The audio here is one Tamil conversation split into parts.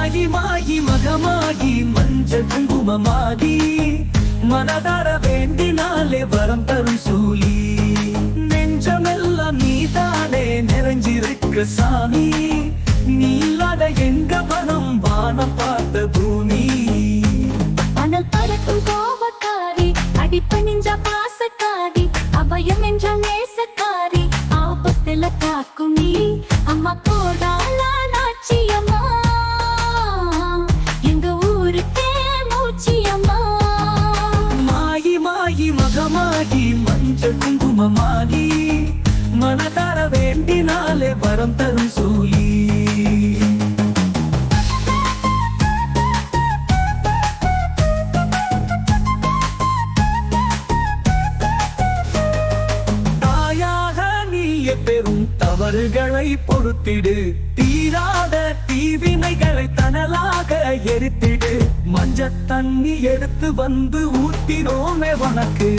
மாகி மாகி மகமாகி மஞ்சள் குங்குமமாகி மனதார வேண்டினாலே வரம் தரும் சூலி நெஞ்சமெல்லாம் நீதானே நிறைஞ்சிருக்க சாமி நீ இல்லாத எங்க மனம் வானம் பார்த்த பூமி அனல் பறக்கும் கோபக்காரி அடிப்பணிஞ்ச பாசக்காரி அபயம் என்ற நேசக்காரி ஆபத்துல காக்கும் நீ அம்மா கோடாலா நாச்சியம்மா எங்க ஊருக்கே மூச்சியம்மா மாகி மாகி மகமாகி மஞ்சள் குங்குமமாகி மனதார வேண்டினாலே வரம் தரும் சூலி பெரும் தவறுகளை பொறுத்திடு தீராத தீவினைகளை தனலாக எரித்திடு மஞ்ச தண்ணி எடுத்து வந்து ஊத்தினோமே வனக்கு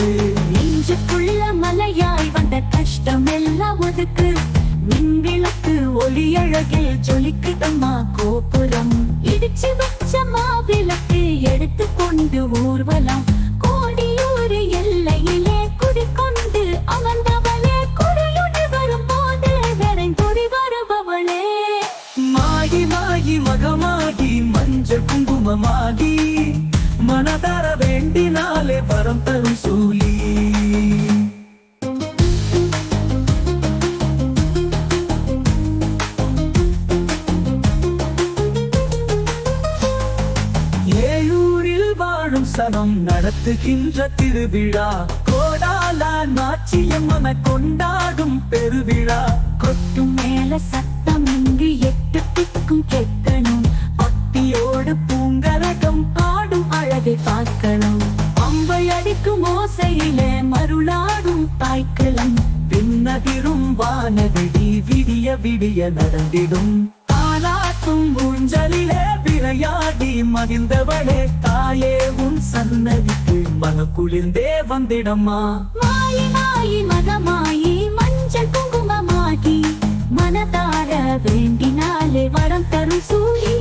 நெஞ்சுக்குள்ள மலையாய் வந்த கஷ்டம் எல்லாம் ஒதுக்கு மின்விளக்கு ஒளி அழகில் ஜொலிக்குதம்மா கோபுரம் இடிச்சு வச்ச மாவிளக்கு எடுத்து கொண்டு ஊர்வலம் கோடியூர் எல்லையிலே குடிக்கொண்டு அமர்ந்தவளே குடியுடு வரும்போது வெறைந்தொடி வருபவளே மாகி மாகி மகமாகி மஞ்சள் குங்குமமாகி மனதார வேண்டினாலே வரம் தரும் சூலி சனம் நடத்துகின்ற திருவிழா கோடாலா நாச்சியம்மனை கொண்டாடும் பெருவிழா கொட்டும் மேல சத்தம் இங்கு எட்டு திக்கும் கேட்கணும் பக்தியோடு பூங்கரகம் பாடும் அழகை பார்க்கணும் அம்பை அடிக்கும் ஓசையிலே மருளாடும் தாய்க்களம் விண்ணதிரும் வானவெடி விடிய விடிய நடந்திடும் தாலாட்டும் ஊஞ்சலிலே விளையாடி மகிழ்ந்தவளே தாயே உன் சன்னதிக்கு மனக்குளிர்ந்தே வந்திடம்மா மாயி மாயி மகமாயி மஞ்சள் குங்குமமாகி மனதார வேண்டினாலே வரம் தரும் சூலி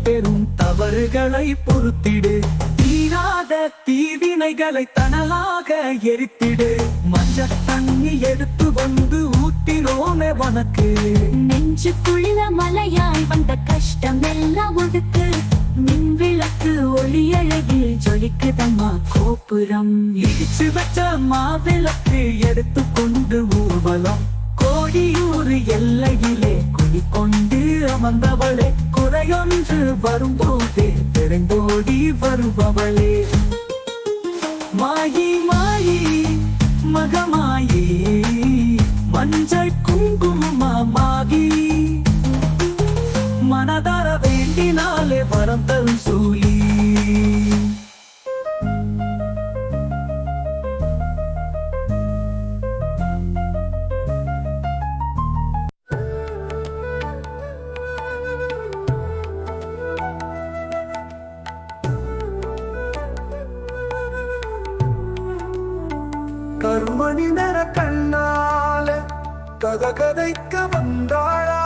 பெரும் தவறுகளை பொறுத்திடு தீராத தீவினைகளை தனலாக எரித்திடு மஞ்ச தண்ணி எடுத்து வந்து ஊத்தினோமே வனக்கு நெஞ்சுக்குள்ள மலையாய் வந்த கஷ்டம் எல்லாம் ஒதுக்கு மின்விளக்கு ஒளி அழகில் ஜொலிக்குதம்மா கோபுரம் இடிச்சு வச்ச மாவிளக்கு எடுத்து கொண்டு ஊர்வலம் கோடியூர் எல்லையிலே குடிக்கொண்டு அமர்ந்தவளே குறையொன்று வரும்போதே விரைந்தோடி வருபவளே மாயி மாயி மகமாயி மஞ்சள் குங்குமமாகி மனதார வேண்டினாலே வரம் தரும் சூலி கருமணி நிற கண்ணால கதைக்க வந்தாளா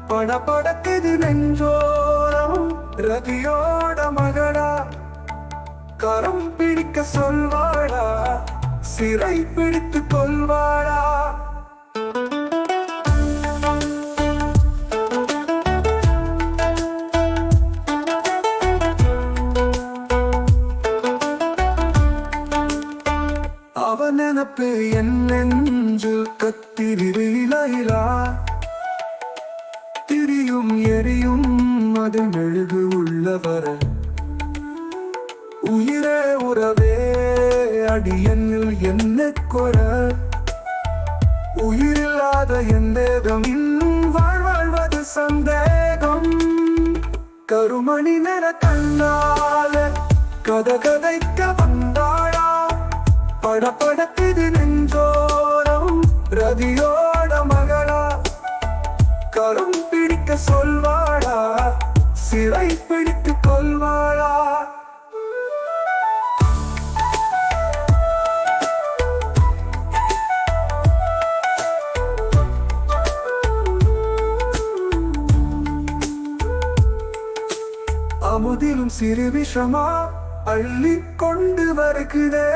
படபடக்குது நெஞ்சோரம் ரதியோட மகளா கரம் பிடிக்க சொல்வாளா சிறை பிடித்து கொள்வாளா அவன் நினப்பு என் நெஞ்சில் கத்திரிலா திரியும் எரியும் அது மெழுகு உள்ளவர உயிரே உறவே அடியனில் என்ன கொர உயிரில்லாத என் தேகம் இன்னும் வாழ்வது சந்தேகம் கருமணி நிற கண்ணால கதைக்க வந்தாளா படபடக்குது நெஞ்சோரம் ரதியோட மகளா காதலும் சிறு விஷமா அள்ளி கொண்டு வருகிறே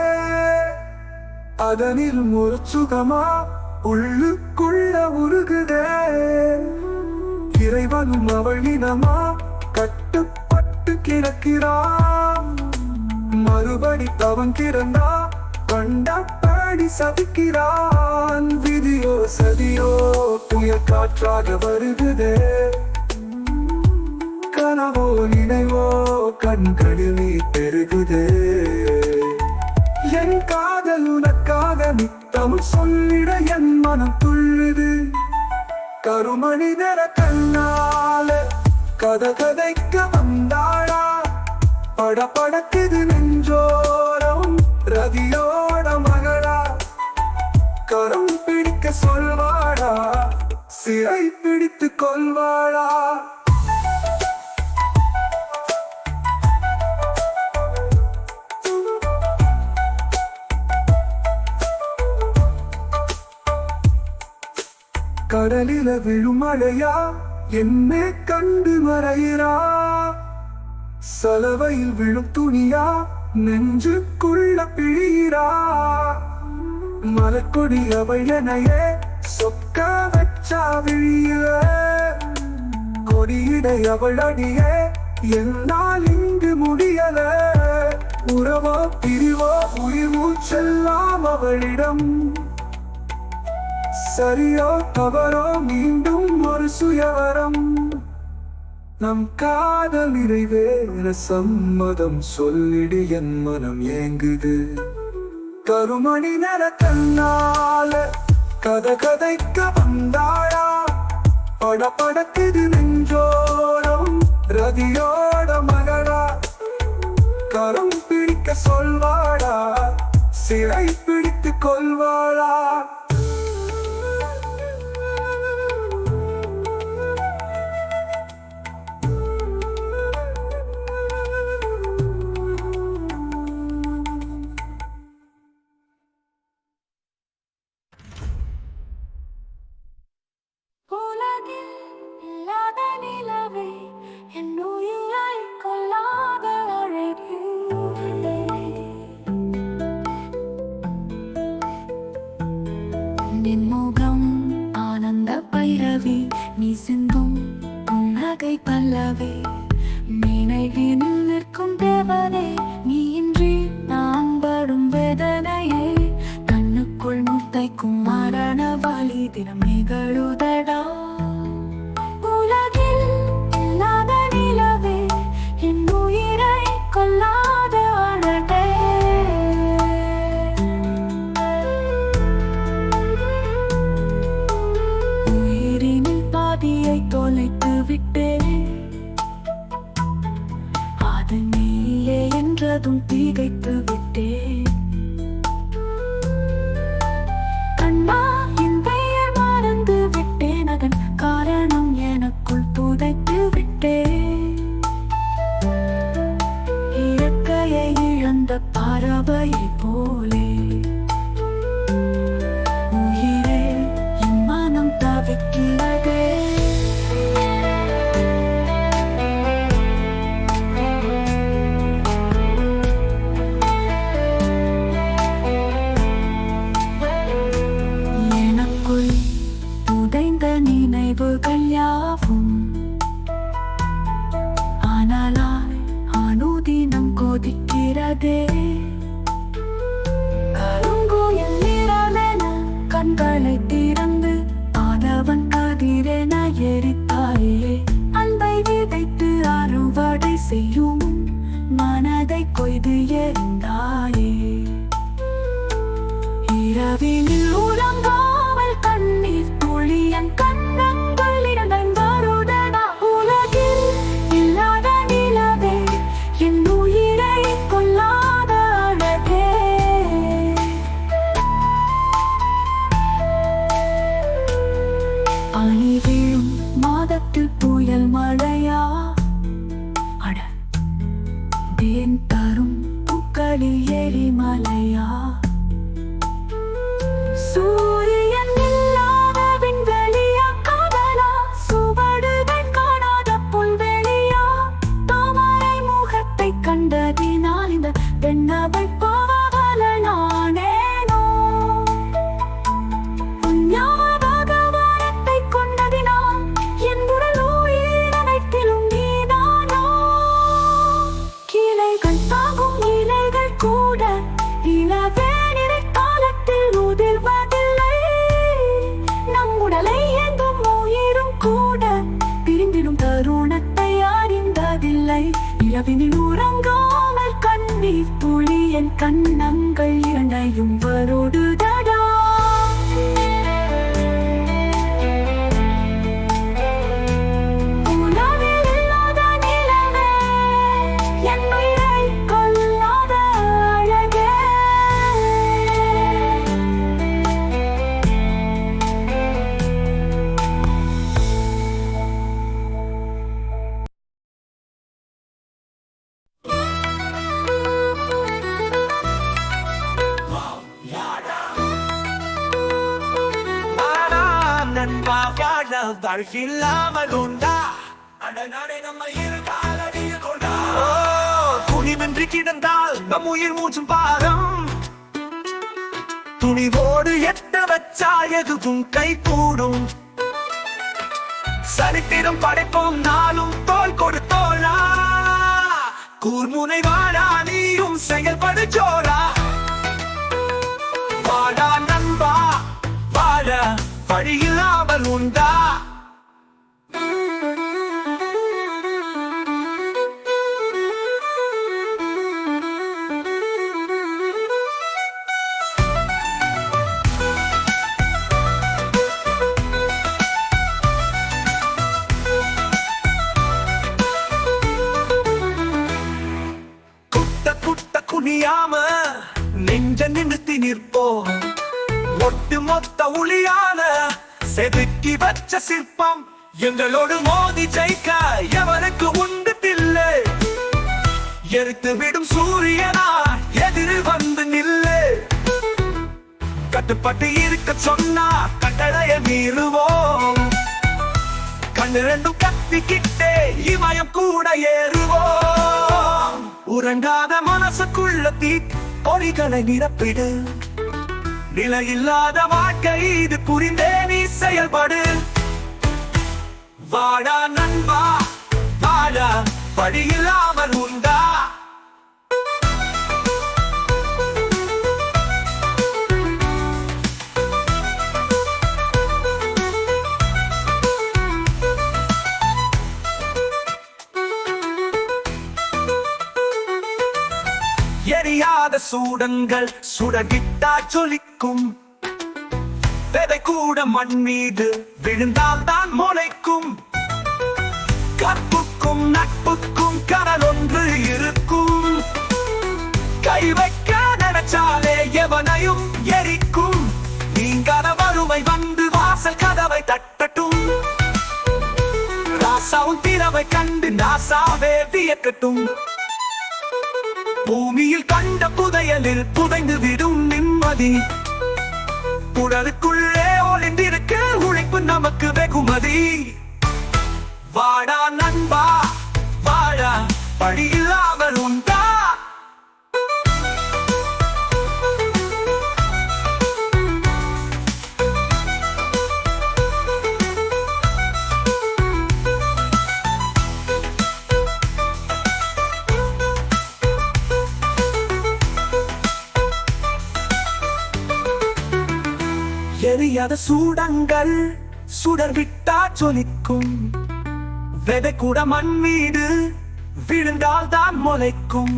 அதனில் ஒரு சுகமா உள்ளுக்குள்ள உருகுதே இறைவனும் அவள் இனமா கட்டுப்பட்டு கிடக்கிறான் மறுபடி தவன் திறந்தா கண்டபடி சபிக்கிறான் விதியோ சதியோ புயல் காற்றாக வருகுதே கனவோ நினைவோ கண்களில் நீர் பெருகுதே என் காதல் உனக்காக நித்தம் சொல்லிட என் மனம் துள்ளுது கருமணி நிற கண்ணால கதைக்க வந்தாளா படபடக்குது நெஞ்சோரம் ரதியோட மகளா கரம் பிடிக்க சொல்வாளா சிறை பிடித்து கொள்வாளா கடலில விழும் மழையா என்னை கண்டு மறையிறா சலவையில் விழும் துணியா நெஞ்சுக்குள்ள பிழியிறா மலக்கொடி அவள் எனையே சொக்க வச்சா விழியில கொடியிடை அவள் அடியே என்னால் இங்கு முடியல உறவோ பிரிவோ உயிர் மூச்செல்லாம் அவளிடம் சரியோ தவறோ மீண்டும் ஒரு சுயவரம் நம் காதல் நிறைவேற சம்மதம் சொல்லிடு என் மனம் ஏங்குது கருமணி நிற கண்ணால கதைக்க வந்தாளா படபடக்குது நெஞ்சோரம் ரதியோட மகளா கரம் பிடிக்க சொல்வாளா சிறை பிடித்து கொள்வாளா நீ சிந்தும் புன்னகை பல்லவே நினைவினில் நிற்கும் தேவனே நீ இன்றி நான் படும் வேதனையை கண்ணுக்குள் முத்தைக்கும் மரண வலி தினம் நிகழுதடா உலகில் இல்லாத நிலவே என் உயிரை கொல்லாத அழகே தொலைத்து விட்டேன் அது நீயே என்றதும் திகைத்து விட்டேன் கண்ணா என் பெயர் மறந்து விட்டேன் அதன் காரணம் எனக்குள் புதைத்து விட்டேன் இயற்கையை இழந்த பறவையை போலே உயிரே என் மனம் தவிக்கிறதே நினைவுகள் யாவும் ஆனாலாய் அனுதினம் கொதிக்கிறதே கருங்கோயில் நிறமென கண்களை திறந்து ஆதவன் கதிரென எரித்தாயே அன்பை விதைத்து அறுவடை செய்யும் மனதை கொய்து எறிந்தாயே இரவினில் உறங்காமல் கண்ணீர் துளியன் கண்ணங்கள் இரண்டருடனா உலகில் இல்லாத நிலவே என் உயிரை கொல்லாத அழகே அணி விழும் மாதத்தில் புயல் மழையா அட தேன் தரும் பூக்களில் எரிமலையா சூரியன் இல்லாத விண்வெளியா காதலா சுவடுகள் காணாத புல்வெளியா தாமரை முக அதில் உறங்காமல் கண்ணீர் துளி என் கண்ணங்கள் இரண்டையும் வருடுதடா. உலகில் இல்லாத நிலவே, என் உயிரை கொல்லாத அழகே. நண்பா வாழ வாழ்கில்லாமல் உண்டா அந்த நாடே நம்ம இரு காலடியில் கொண்டா. துணிவின்றி கிடந்தால் நம் உயிர் மூச்சும் பாரம், துணிவோடு எட்ட வச்சா எதுவும் கை கூடும். சரித்திரம் படைப்போம் நாளும் தோல் கொடுத்தோளா, கூர்முனை வாழா நீயும் செயல்படு ஜோரா. வாழா நண்பா வாழ வழியில்லாமல் உண்டா. குட்ட குட்ட குனியாம நெஞ்ச நிறுத்தி நிற்போம், ஒட்டு மொத்த ஒளியான செதுக்கி வச்ச சிற்பம். எங்களோடு மோதி ஜெயிக்க எவருக்கு உண்டு தில்லை, எரித்து விடும் சூரியனா எதிரில் வந்து நில்லு. கட்டுப்பட்டு இருக்க சொன்னா கட்டளைய மீறுவோம், கண்ணு ரெண்டும் கத்திக்கிட்டே இமயம் கூட ஏறுவோம். உறங்காத மனசுக்குள்ள தீ பொறிகளை நிரப்பிடு, நிலையில்லாத வாழ்க்கை இது புரிந்தே நீ செயல்படு. வாழா நண்பா வாழ வழியில்லாமல் உண்டா. எரியாத சூடங்கள் சுடகிட்டா ஜொலிக்கும், விதை கூட மண் மீது விழுந்தால் தான் முளைக்கும். கற்புக்கும் நட்புக்கும் கனல் ஒன்று இருக்கும், கை வைக்க நினைச்சாலே எவனையும் எரிக்கும். நீங்காத வறுமை வந்து வாசல் கதவை தட்டட்டும், ராசாவும் திறவை கண்டு நாசாவே வியக்கட்டும். பூமியில் கண்ட புதையலில் புதைந்து விடும் நிம்மதி, உடலுக்குள்ளே ஒளிந்திருக்கு உழைப்பு நமக்கு வெகுமதி. வாடா நண்பா வாழ வழியில்லாமல் உண்டா. எரியாத சூடங்கள் சுடர் விட்டா ஜொலிக்கும், விதை கூட மண் மீது விழுந்தால் தான் முளைக்கும்.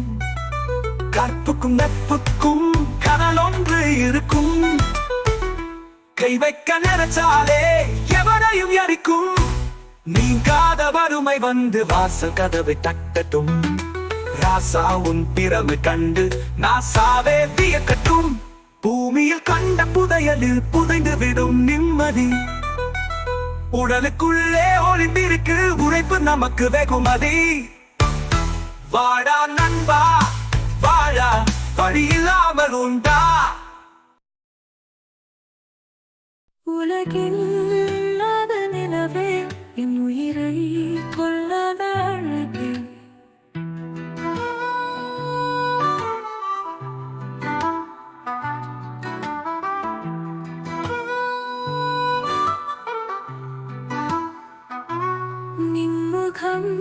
கற்புக்கும் நட்புக்கும் கனல் ஒன்று இருக்கும், கை வைக்க நினைச்சாலே எவரையும் எரிக்கும். நீங்காத வறுமை வந்து வாசல் கதவை தட்டட்டும், ராசா உன் திறமை கண்டு நாசாவே வியக்கட்டும். பூமியில் கண்ட புதையலில் புதைந்து விடும் நிம்மதி, உடலுக்குள்ளே ஒளிந்திருக்கு உழைப்பு நமக்கு வெகுமதி. வாடா நண்பா வாழ வழியில்லாமல் உண்டா. உலகில் இல்லாத நிலவே, என் உயிரை கொல்லாத அழகே. நின்முகம்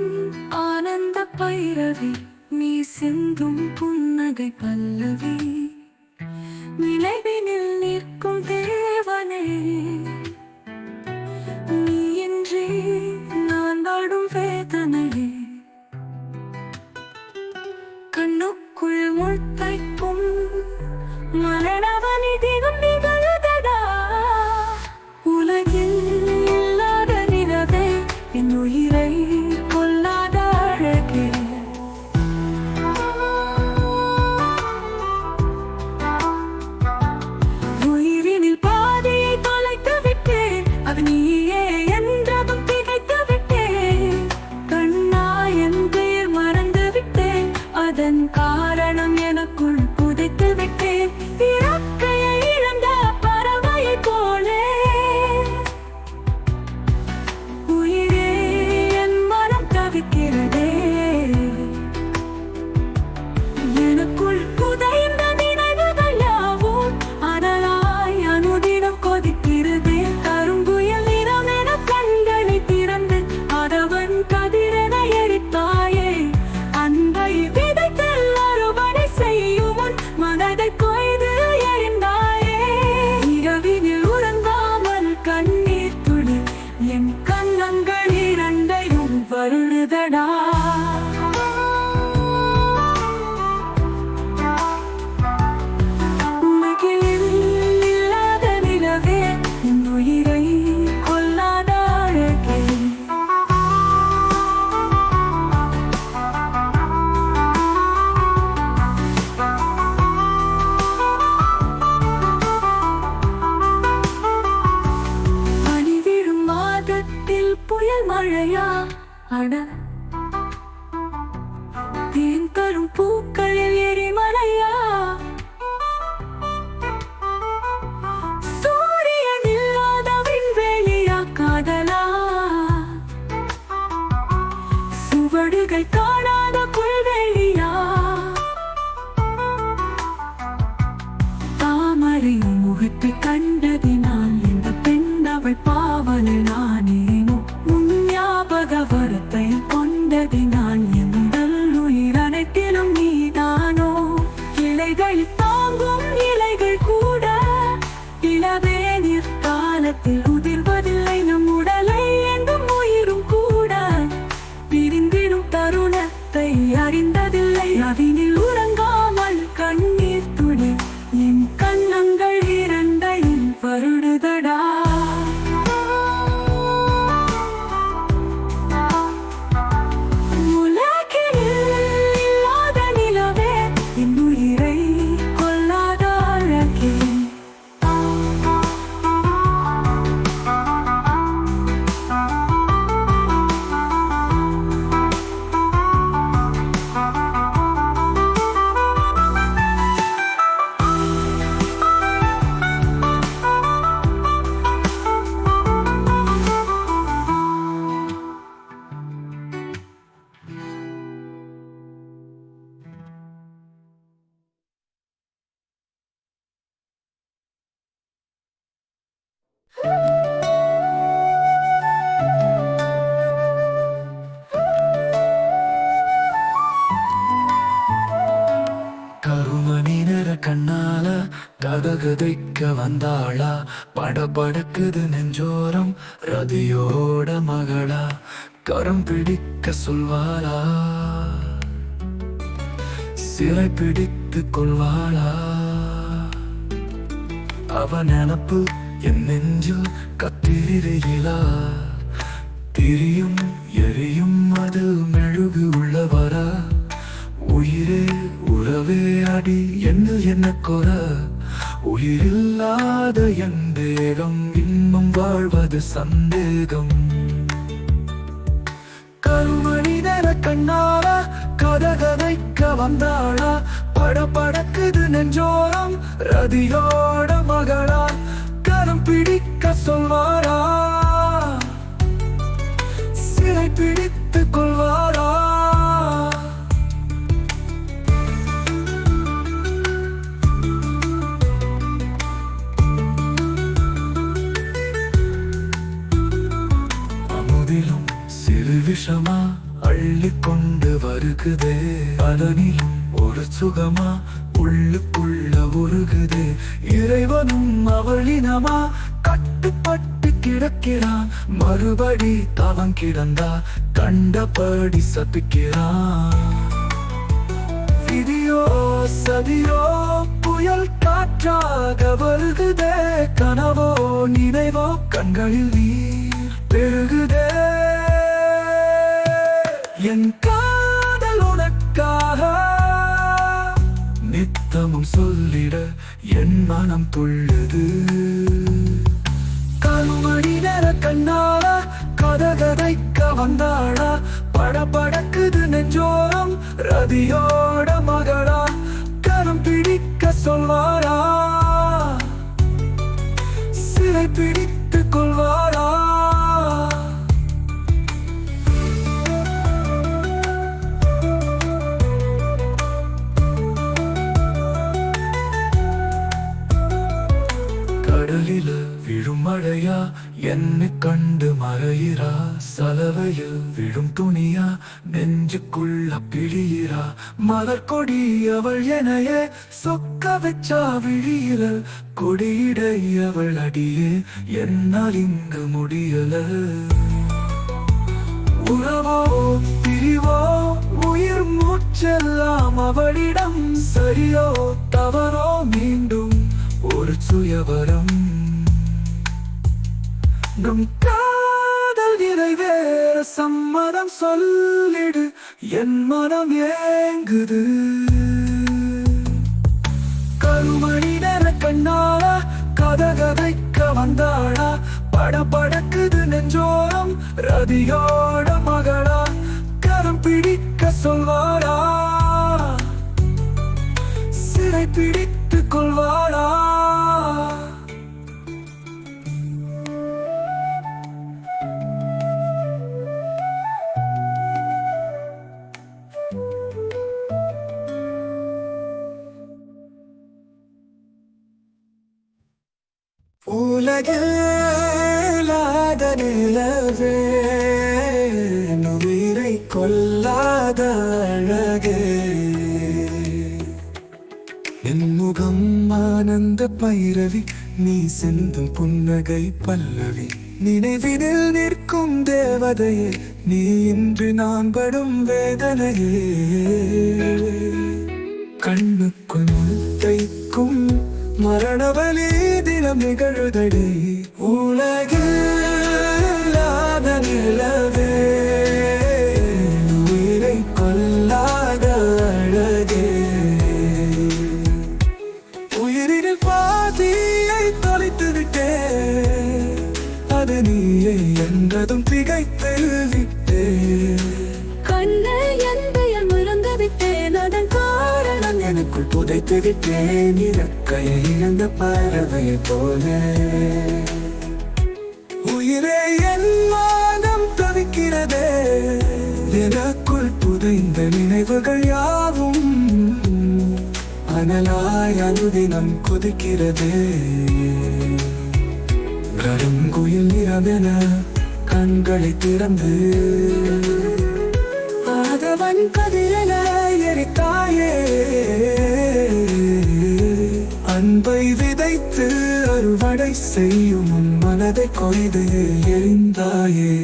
ஆனந்த பைரவி, நீ சிந்தும் புன்னகை பல்லவி. நினைவினில் நிற்கும் தேவனே, நீ இன்றி நான் வாடும் வேதனையே. இல்லாத நிலவே என் உயிரை கொல்லாத அழகே உயிரினில் பாதியை தொலைத்து விட்டேன் அது நீயே என்றதும் திகைத்து விட்டேன் கண்ணா என் பெயர் மறந்து விட்டேன் அதன் காரணம் எனக்குள் புதைத்து விட்டேன் இறக்கையை இழந்த பறவையை போலே உயிரே என் மனம் தவிக்கிறதே எனக்குள் புதைந்த நினைவுகள் யாவும் அனலாய் அனுதினம் கொதிக்கிறதே கரும்புயல் நிறம் என கண்களை திறந்து அதவன் கதிரென எரித்தாயே அன்பை விதைத்து அறுவடை செய்யும் முன் மனதை கொய்து எறிந்தாயே இரவினில் உறங்காமல் கண்ணீர் துளி என் கண்ணங்கள் இரண்டையும் வருடுதடா உலகில் இல்லாத நிலவே என் உயிரை கொல்லாத அழகே பனி விழும் மாதத்தில் புயல் மழையா அட தேன் தரும் பூக்களில் எரிமலையா சூரியன் இல்லாத விண்வெளியா காதலா சுவடுகள் காணாத புல்வெளியா தாமரை முகத்தை கண்டதினால் இந்த பெண் அவள் பாவனை நானேனோ உன் ஞாபக வரத்தை கொண்டதினால் என் உடல் உயிர் அனைத்திலும் நீதானோ இலைகள் தாங்கும் இலைகள் கூட இளவே நிற்காலத்தில் உதிர்வதில்லை நம் உடலை என்றும் உயிரும் கூட பிரிந்திடும் தருணத்தை அறிந்ததில்லை ரவினில் உறங்காமல் கண்ணீர் துளி என் கண்ணங்கள் இரண்டையும் வருடுதடா உலகில் இல்லாத நிலவே என் உயிரை கொல்லாத அழகே கருமணி நிற கண்ணால கதகதைக்க வந்தாளா படபடக்குது நெஞ்சோரம் ரதியோட மகளா கரம் பிடிக்க சொல்வாளா சிறை பிடித்து கொள்வாளா அவ நினப்பு என் நெஞ்சில் கத்திரியிலா திரியும் எரியும் அதில் மெழுகு உள்ளவரா உயிரே உறவே அடி என்னில் என்ன கொர உயிரில்லாத என் தேகம் இன்னும் வாழ்வது சந்தேகம் கருமணி நிற கண்ணால கதகதைக்க வந்தாளா படபடக்குது நெஞ்சோரம் ரதியோட மகளா கரம் பிடிக்க சொல்வாரா சிறை பிடித்து கொள்வாரா அமுதிலும் சிறு விஷமா அள்ளிக்கொண்டு வருகுதே அதனிலும் ஒரு சுகமா உள்ளுக்குள்ள உருகுது இறைவனும் அவளினமா கட்டுப்பட்டு கிடக்கிறான் மறுபடி தவன் கிடந்தா கண்டபடி சபிக்கிறான் விதியோ சதியோ புயல் காற்றாக வருகுதே, கனவோ நினைவோ கண்களில் நீர் பெருகுதே. என் காதல் உனக்காக நித்தமும் சொல்லிட என் மனம் துள்ளுது. கருமணி நேர கண்ணாளா கதகதைக்க வந்தாளா, படபடக்குது நெஞ்சோரம் ரதியோட மகளா, கரம் பிடிக்க சொல்வாரா, சிறை பிடித்து கொள்வாரா. கடலில விழும் மழையா என்னை கண்டு மறையிறா, சலவையில் விழும் துணியா நெஞ்சுக்குள்ள பிழியிறா. மலர் கொடி அவள் எனையே சொக்க வச்சா விழியில, கொடியிடை அவள் அடியே என்னால் இங்கு முடியல. உறவோ பிரிவோ உயிர் மூச்செல்லாம் அவளிடம், சரியோ தவறோ மீண்டும் ஒரு சுயவரம். நம் காதல் நிறைவேற சம்மதம் சொல்லிடு, என் மனம் ஏங்குது. கருமணி நேர கண்ணாளா கதகதைக்க வந்தாளா, படபடக்குது நெஞ்சோரம் ரதியோட மகளா, கரம் பிடிக்க சொல்வாரா, சிறை பிடித்து கொள்வாரா. உலகில்லாத நிலவே, உயிரை கொல்லாத அழகே, என் முகம் ஆனந்த பைரவி, நீ சிந்தும் புன்னகை பல்லவி. நினைவினில் நிற்கும் தேவதையே, நீ இன்று நான் படும் வேதனையே. கண்ணுக்குள் தைக்கும் மரணவலி தினம் நிகழுதடி. உலகில்லாத நிலவே, உயிரை கொல்லாத அழகே, உயிரினில் பாதியை தொலைத்து விட்டே, அது நீயே என்றதும் திகைத்து விட்டே. கண்ணை என் பெயர் மறந்து விட்டேன், அதன் காரணம் எனக்குள் புதைத்து விட்டேன், இறக்கையை இழந்த பறவையை போல. உயிரே என் மானம் தவிக்கிறதே, எனக்குள் புதைந்த நினைவுகள் யாவும் அனலாய் அனுதினம் கொதிக்கிறதே. கருங்குயில் நிறமென கண்களை திறந்து, ஆதவன் கதிரன எரித்தாயே, அன்பை விதைத்து அறுவடை செய்யும் உன் மனதை கொய்து எரிந்தாயே.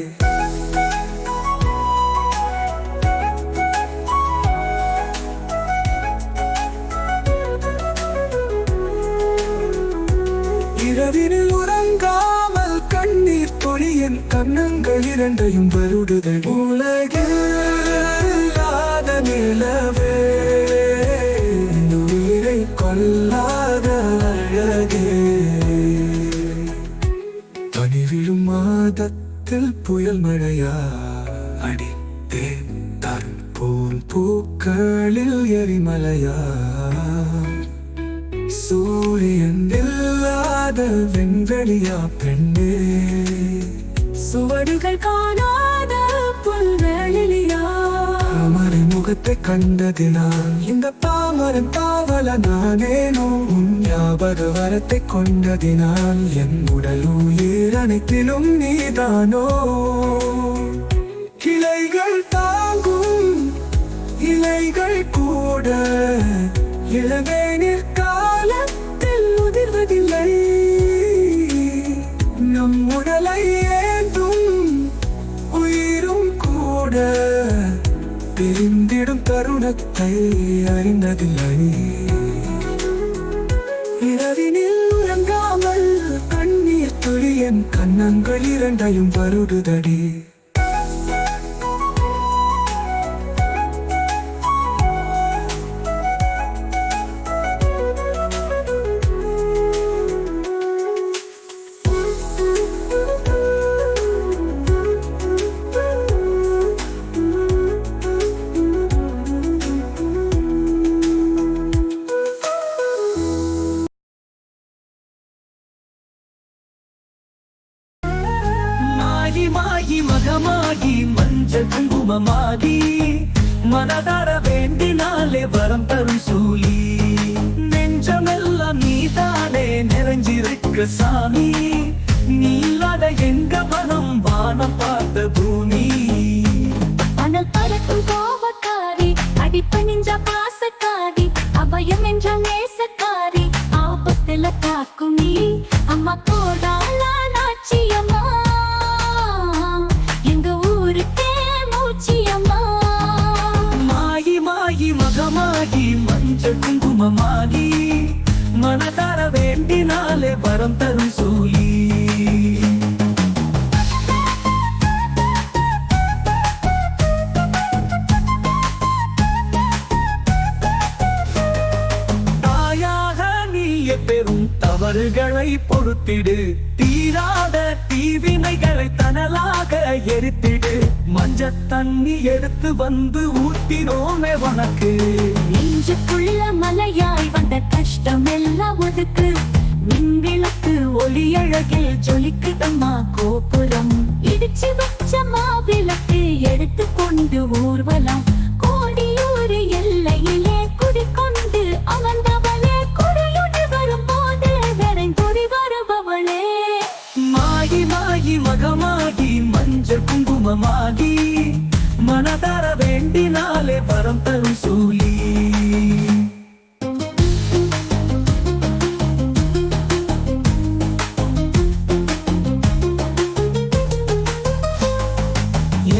இரவினில் உறங்காமல் கண்ணீர் பொழி, என் கண்ணங்கள் இரண்டையும் வருடுதல். உலகில்லாத நிலவே, உயிரை கொல்லாத அழகே, பனி விழும் மாதத்தில் புயல் மழையா, அடித்தேன் தரும் போல் பூக்களில் எரிமலையா, சூரியன் இல்லாத விண்வெளியா பெண்ணே, சுவடுகள் காணாத புல்வெளியா. தாமரை முகத்தை கண்டதினால் இந்த பாமரன் பாவல நானேனோ, உன் ஞாபக வரத்தை கொண்டதினால் என் உடல் உயிர் அனைத்திலும் நீதானோ. கிளைகள் தாங்கும் இலைகள் கூட இளவேனிற் காலத்தில் உதிர்வதில்லை. நம் உடலை ஏந்தும் உயிரும் கூட பிரிந்திடும் தருணத்தை அறிந்ததில்லை. என் கண்ணங்கள் இரண்டையும் வருடுதடி. மாயி மகமாகி மஞ்சள் குங்குமமாகி மனதார வேண்டினாலே வரம் தரும் சூலி. நெஞ்சமெல்லாம் நீதானே நிறைஞ்சிருக்க சாமி, நீ இல்லாத எங்க மனம் வானம் பார்த்த பூமி. அனல் பறக்கும் கோபக்காரி, அடிப்பணிஞ்ச பாசக்காரி, அபயம் என்ற நேசக்காரி, ஆபத்துல காக்கும் நீ அம்மா கோடால நாச்சியம்மா, எங்க ஊருக்கே மூச்சியம்மா. மாயி மகமாகி மஞ்சள் குங்குமமாகி மனதார வேண்டினாலே வரம் தரும் சூலி. பெரும் தவறுகளை பொறுத்திடு, தீராத தீவினைகளை தனலாக எரித்திடு. மஞ்ச தண்ணி எடுத்து வந்து ஊட்டினோமே உனக்கு, நெஞ்சுக்குள்ள மலையாய் வந்த கஷ்டம் எல்லாம் ஒதுக்கு. மின்விளக்கு ஒளி அழகில் ஜொலிக்குதம்மா கோபுரம், இடிச்சு வச்ச மாவிளக்கு எடுத்து கொண்டு ஊர்வலம். கோடியூர் எல்லையிலே குடிக்கொண்டு அமர்ந்தவளே, குடியுண்டு வரும்போது வெறுங்கொடி வருபவளே. மாயி மகமாகி மஞ்சள் குங்குமமாகி மனதார வேண்டினாலே வரம் தரும் சூலி.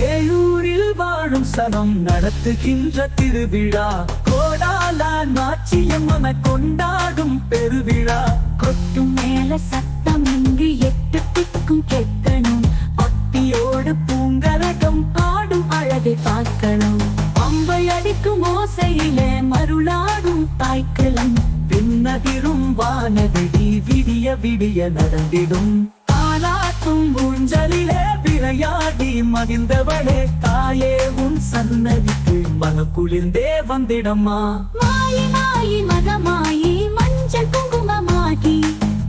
ஏழூரில் வாழும் சனம் நடத்துகின்ற திருவிழா, கோடால நாச்சியம்மனை கொண்டாடும் பெருவிழா. கொட்டும் மேல சத்தம் இங்கு எட்டு திக்கும் கேட்கணும், பக்தியோடு பூங்கரகம் ஆடும் அழகை பார்க்கணும். அம்பை அடிக்கும் ஓசையிலே மருளாடும் தாய்க்களம், விண்ணதிரும் வானவெடி விடிய விடிய நடந்திடும். ஆலாட்டும் ஊஞ்சலிலே விளையாடி மகிழ்ந்தவளே, தாயே உன் சன்னதிக்கு மனக்குளிர்ந்தே வந்திடம்மா. மாயி மகமாயி மஞ்சள் குங்குமமாகி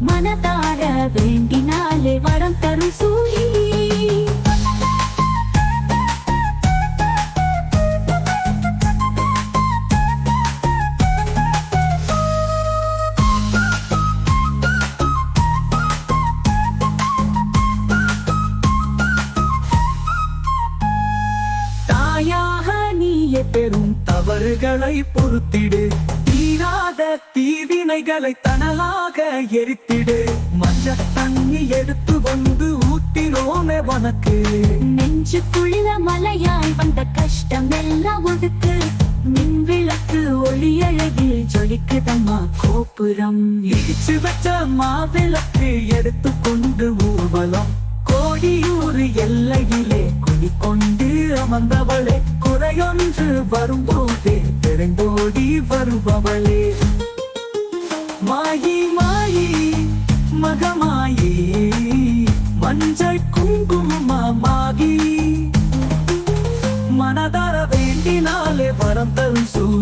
மனதார வேண்டினாலே வரம் தரும் சூழி. தாயாக நீயே பெரும் தவறுகளை பொறுத்திடு, தீராத தீவினைகளை தனலாக எரித்திடு. மஞ்ச தண்ணி எடுத்து வந்து ஊட்டினோமே உனக்கு, நெஞ்சுக்குள்ள மலையாய் வந்த கஷ்டம் எல்லாம் ஒதுக்கு. மின்விளக்கு ஒளி அழகில் ஜொலிக்குதம்மா கோபுரம், இடிச்சு வச்ச மாவிளக்கு எடுத்து கொண்டு ஊர்வலம். கோடியூர் எல்லையிலே குடிக்கொண்டு அமர்ந்தவளே, குறையொன்று வரும்போதே பெருங்கோடி வருபவளே. மாயி மகமாயி மஞ்சள் குங்குமமாகி மனதார வேண்டினாலே வரம் தரும் சூழி.